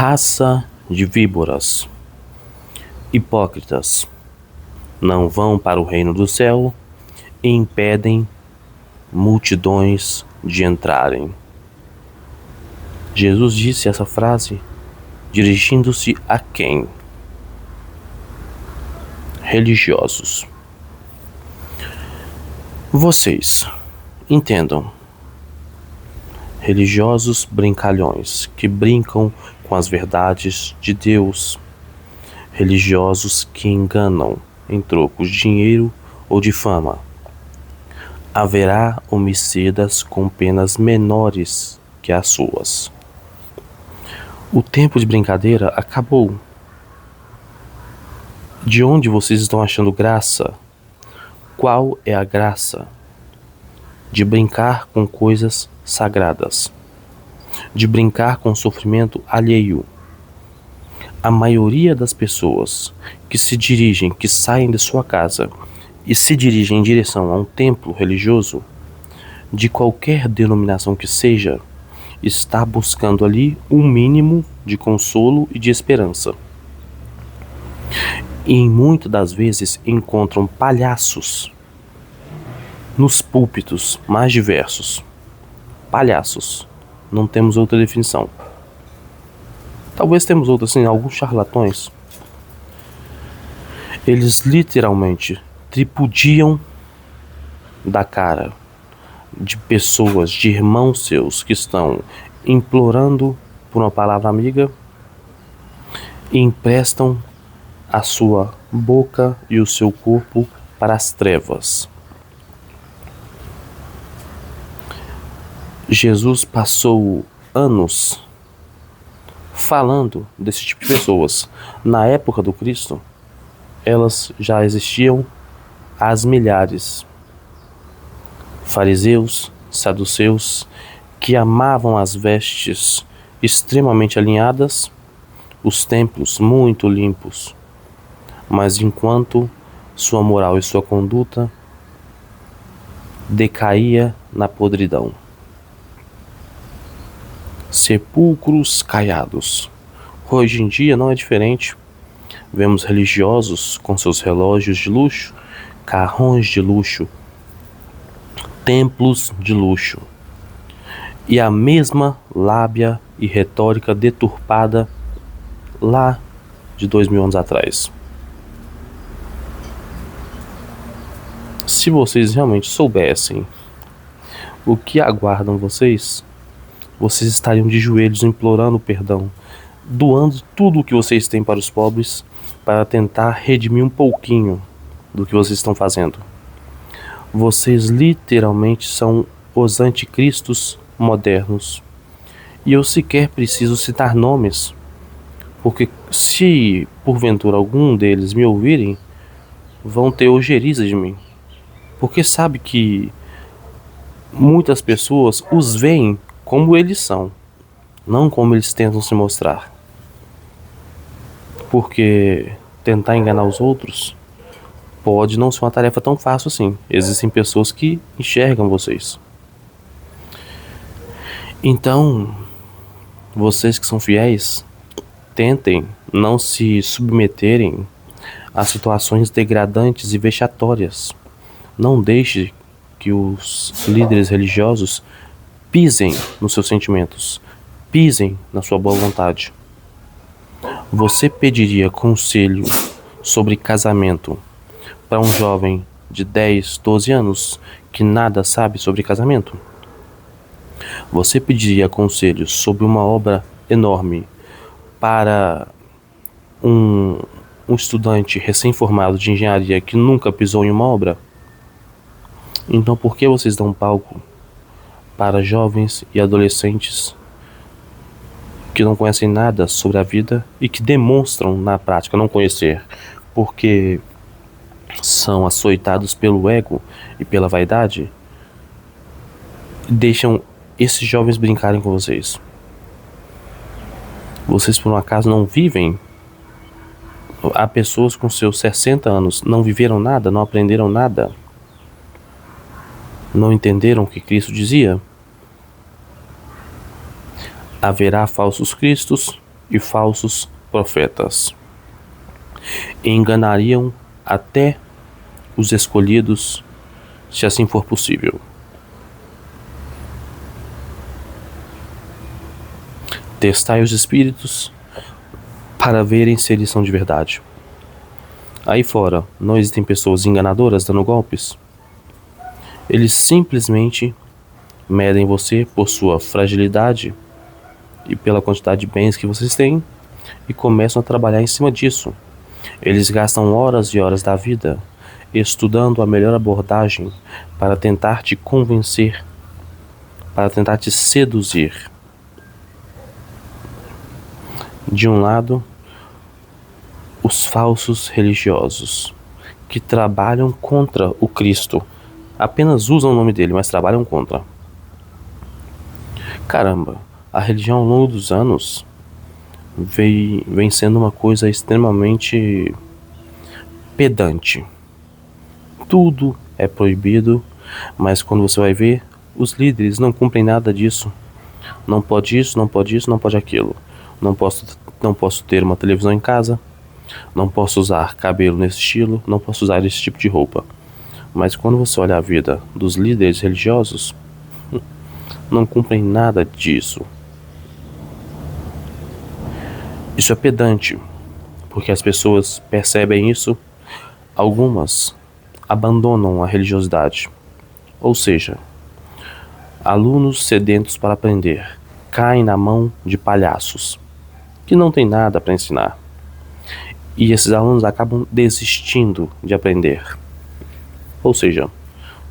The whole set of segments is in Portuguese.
Raça de víboras, hipócritas, não vão para o reino do céu e impedem multidões de entrarem. Jesus disse essa frase dirigindo-se a quem? Religiosos. Vocês entendam. Religiosos brincalhões que brincam com as verdades de Deus. Religiosos que enganam em troco de dinheiro ou de fama. Haverá homicidas com penas menores que as suas. O tempo de brincadeira acabou. De onde vocês estão achando graça? Qual é a graça de brincar com coisas sagradas? De brincar com sofrimento alheio? A maioria das pessoas que saem de sua casa e se dirigem em direção a um templo religioso, de qualquer denominação que seja, está buscando ali um mínimo de consolo e de esperança. E muitas das vezes encontram palhaços nos púlpitos mais diversos. Palhaços. Não temos outra definição. Talvez temos outra, assim, alguns charlatões. Eles literalmente tripudiam da cara de pessoas, de irmãos seus que estão implorando por uma palavra amiga e emprestam a sua boca e o seu corpo para as trevas. Jesus passou anos falando desse tipo de pessoas. Na época do Cristo, elas já existiam às milhares. Fariseus, saduceus, que amavam as vestes extremamente alinhadas, os templos muito limpos, mas enquanto sua moral e sua conduta decaía na podridão. Sepulcros caiados. Hoje em dia não é diferente. Vemos religiosos com seus relógios de luxo, carrões de luxo, templos de luxo, e a mesma lábia e retórica deturpada lá de 2000 anos atrás. Se vocês realmente soubessem o que aguardam vocês estariam de joelhos implorando perdão, doando tudo o que vocês têm para os pobres, para tentar redimir um pouquinho do que vocês estão fazendo. Vocês literalmente são os anticristos modernos. E eu sequer preciso citar nomes, porque se porventura algum deles me ouvirem, vão ter ojeriza de mim. Porque sabe que muitas pessoas os veem como eles são, não como eles tentam se mostrar. Porque tentar enganar os outros pode não ser uma tarefa tão fácil assim. Existem pessoas que enxergam vocês. Então, vocês que são fiéis, tentem não se submeterem a situações degradantes e vexatórias. Não deixe que os líderes religiosos pisem nos seus sentimentos, pisem na sua boa vontade. Você pediria conselho sobre casamento para um jovem de 10, 12 anos que nada sabe sobre casamento? Você pediria conselhos sobre uma obra enorme para um estudante recém-formado de engenharia que nunca pisou em uma obra? Então por que vocês dão palco para jovens e adolescentes que não conhecem nada sobre a vida e que demonstram na prática não conhecer, porque são açoitados pelo ego e pela vaidade? Deixam esses jovens brincarem com vocês. Vocês por um acaso não vivem? Há pessoas com seus 60 anos, não viveram nada, não aprenderam nada, não entenderam o que Cristo dizia? Haverá falsos cristos, e falsos profetas. E enganariam até os escolhidos, se assim for possível. Testai os espíritos para verem se eles são de verdade. Aí fora, não existem pessoas enganadoras dando golpes? Eles simplesmente medem você por sua fragilidade e pela quantidade de bens que vocês têm e começam a trabalhar em cima disso. Eles gastam horas e horas da vida estudando a melhor abordagem para tentar te convencer, para tentar te seduzir. De um lado, os falsos religiosos, que trabalham contra o Cristo, apenas usam o nome dele, mas trabalham contra. Caramba, a religião ao longo dos anos vem sendo uma coisa extremamente pedante. Tudo é proibido, mas quando você vai ver, os líderes não cumprem nada disso. Não pode isso, não pode isso, não pode aquilo. Não posso ter uma televisão em casa. Não posso usar cabelo nesse estilo. Não posso usar esse tipo de roupa. Mas quando você olha a vida dos líderes religiosos, não cumprem nada disso. Isso é pedante, porque as pessoas percebem isso. Algumas abandonam a religiosidade. Ou seja, alunos sedentos para aprender caem na mão de palhaços que não têm nada para ensinar. E esses alunos acabam desistindo de aprender. Ou seja,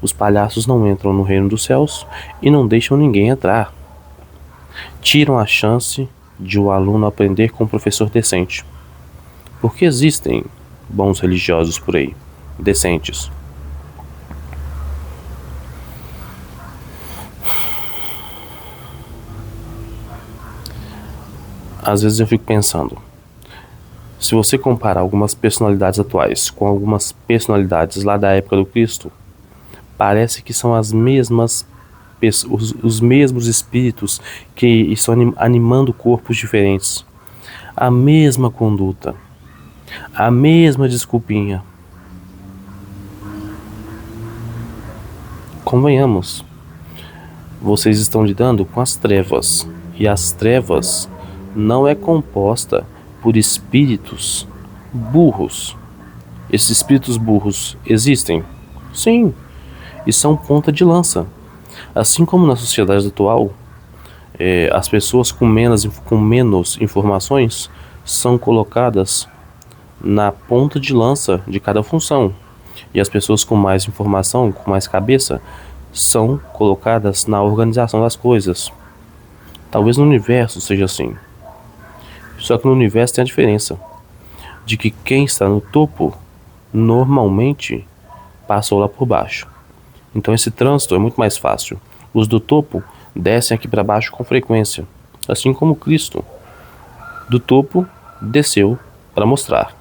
os palhaços não entram no reino dos céus e não deixam ninguém entrar. Tiram a chance de o aluno aprender com um professor decente. Porque existem bons religiosos por aí, decentes. Às vezes eu fico pensando, se você comparar algumas personalidades atuais com algumas personalidades lá da época do Cristo, parece que são as mesmas os mesmos espíritos que estão animando corpos diferentes. A mesma conduta, a mesma desculpinha. Convenhamos, vocês estão lidando com as trevas, e as trevas não é composta por espíritos burros. Esses espíritos burros existem? Sim, e são ponta de lança. Assim como na sociedade atual, as pessoas com menos informações são colocadas na ponta de lança de cada função. E as pessoas com mais informação, com mais cabeça, são colocadas na organização das coisas. Talvez no universo seja assim. Só que no universo tem a diferença de que quem está no topo normalmente passou lá por baixo. Então esse trânsito é muito mais fácil. Os do topo descem aqui para baixo com frequência, assim como Cristo do topo desceu para mostrar.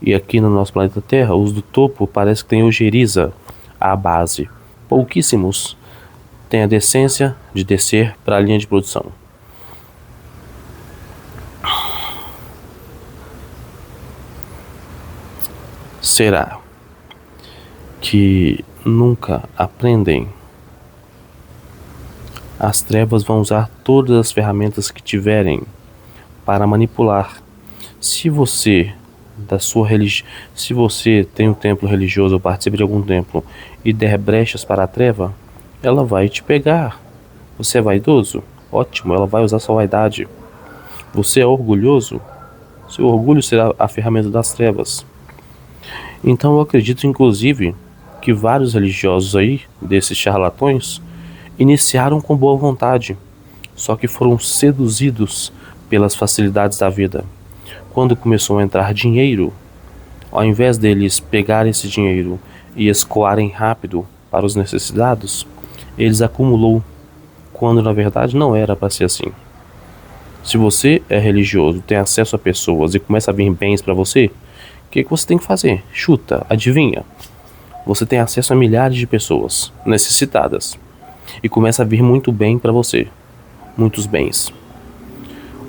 E aqui no nosso planeta Terra, os do topo parece que tem ojeriza à base. Pouquíssimos têm a decência de descer para a linha de produção. Será que nunca aprendem? As trevas vão usar todas as ferramentas que tiverem para manipular. Se você se você tem um templo religioso ou participa de algum templo e der brechas para a treva, ela vai te pegar. Você é vaidoso? Ótimo, ela vai usar sua vaidade. Você é orgulhoso? Seu orgulho será a ferramenta das trevas. Então eu acredito inclusive que vários religiosos aí, desses charlatões, iniciaram com boa vontade, só que foram seduzidos pelas facilidades da vida. Quando começou a entrar dinheiro, ao invés deles pegarem esse dinheiro e escoarem rápido para os necessitados, eles acumulou, quando na verdade não era para ser assim. Se você é religioso, tem acesso a pessoas e começa a vir bens para você, o que você tem que fazer? Chuta, adivinha. Você tem acesso a milhares de pessoas necessitadas e começa a vir muito bem para você, muitos bens.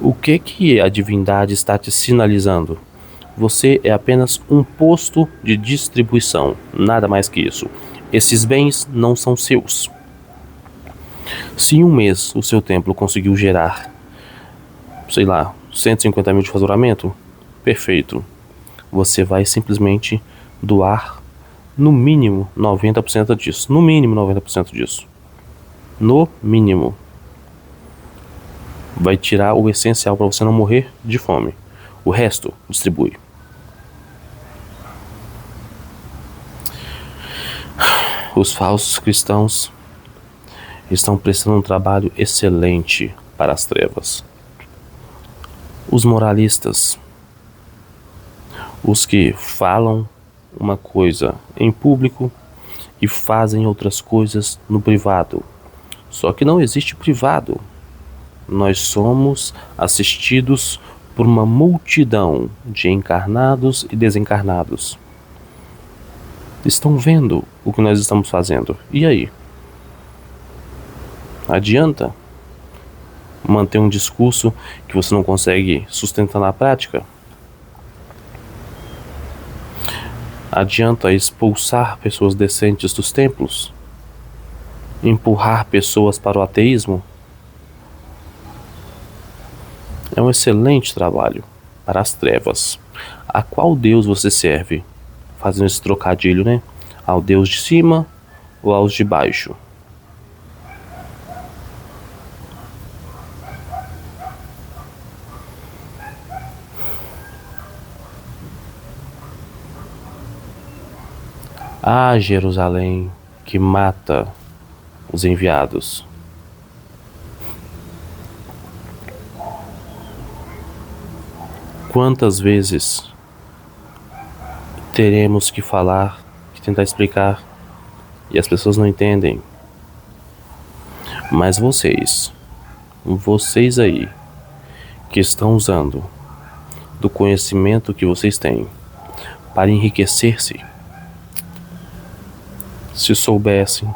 O que a divindade está te sinalizando? Você é apenas um posto de distribuição, nada mais que isso. Esses bens não são seus. Se em um mês o seu templo conseguiu gerar, sei lá, 150 mil de faturamento, perfeito. Você vai simplesmente doar no mínimo 90% disso. No mínimo 90% disso. No mínimo. Vai tirar o essencial para você não morrer de fome. O resto, distribui. Os falsos cristãos estão prestando um trabalho excelente para as trevas. Os moralistas, os que falam uma coisa em público e fazem outras coisas no privado. Só que não existe privado. Nós somos assistidos por uma multidão de encarnados e desencarnados. Estão vendo o que nós estamos fazendo. E aí? Adianta manter um discurso que você não consegue sustentar na prática? Adianta expulsar pessoas decentes dos templos? Empurrar pessoas para o ateísmo? É um excelente trabalho para as trevas. A qual Deus você serve? Fazendo esse trocadilho, né? Ao Deus de cima ou aos de baixo? Ah, Jerusalém, que mata os enviados. Quantas vezes teremos que falar, que tentar explicar, e as pessoas não entendem? Mas vocês aí, que estão usando do conhecimento que vocês têm para enriquecer-se, se soubessem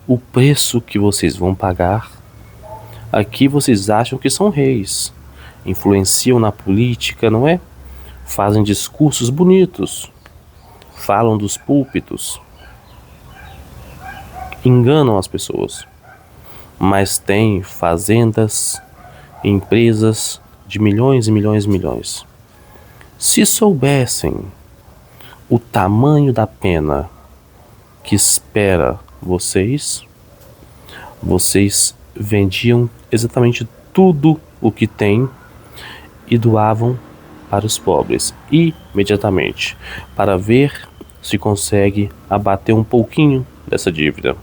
o preço que vocês vão pagar. Aqui vocês acham que são reis, influenciam na política, não é? Fazem discursos bonitos, falam dos púlpitos, enganam as pessoas, mas têm fazendas, empresas de milhões e milhões e milhões. Se soubessem o tamanho da pena que espera vocês vendiam exatamente tudo o que têm e doavam para os pobres imediatamente, para ver se consegue abater um pouquinho dessa dívida.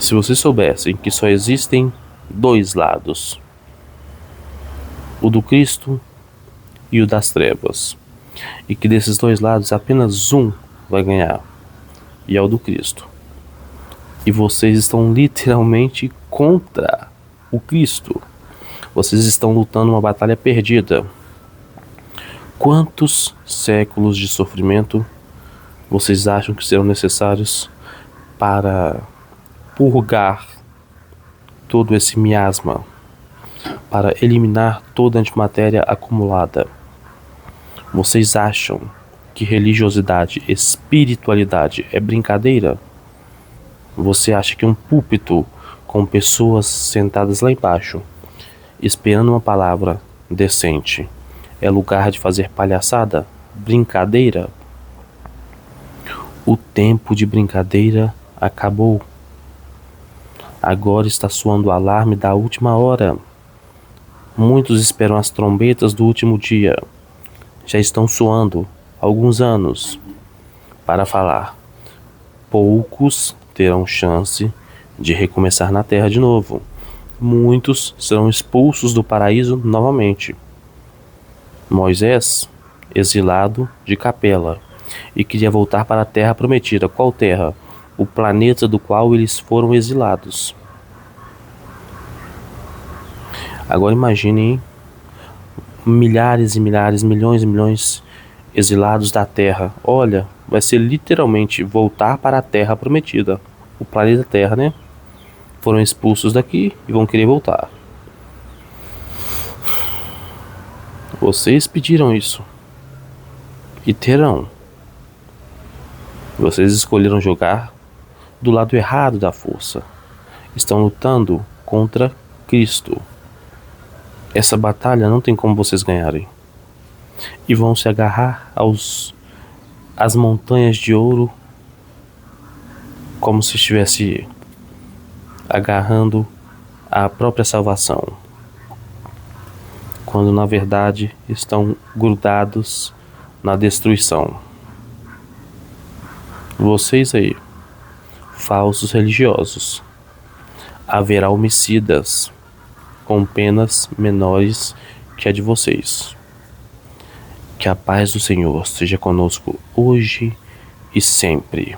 Se vocês soubessem que só existem dois lados, o do Cristo e o das trevas, e que desses dois lados apenas um vai ganhar, e é o do Cristo. E vocês estão literalmente contra o Cristo. Vocês estão lutando uma batalha perdida. Quantos séculos de sofrimento vocês acham que serão necessários para purgar todo esse miasma, para eliminar toda a antimatéria acumulada? Vocês acham que religiosidade, espiritualidade é brincadeira? Você acha que um púlpito com pessoas sentadas lá embaixo, esperando uma palavra decente, é lugar de fazer palhaçada? Brincadeira? O tempo de brincadeira acabou. Agora está soando o alarme da última hora. Muitos esperam as trombetas do último dia. Já estão soando há alguns anos para falar. Poucos terão chance de recomeçar na terra de novo. Muitos serão expulsos do paraíso novamente. Moisés, exilado de Capela, e queria voltar para a terra prometida. Qual terra? O planeta do qual eles foram exilados. Agora imaginem milhares e milhares, milhões e milhões exilados da Terra. Olha, vai ser literalmente voltar para a Terra prometida. O planeta Terra, né? foram expulsos daqui e vão querer voltar. Vocês pediram isso e terão. Vocês escolheram jogar do lado errado da força. Estão lutando contra Cristo. Essa batalha não tem como vocês ganharem. E vão se agarrar às montanhas de ouro como se estivesse agarrando a própria salvação, quando na verdade estão grudados na destruição. Vocês aí, falsos religiosos, haverá homicidas com penas menores que a de vocês. Que a paz do Senhor seja conosco hoje e sempre.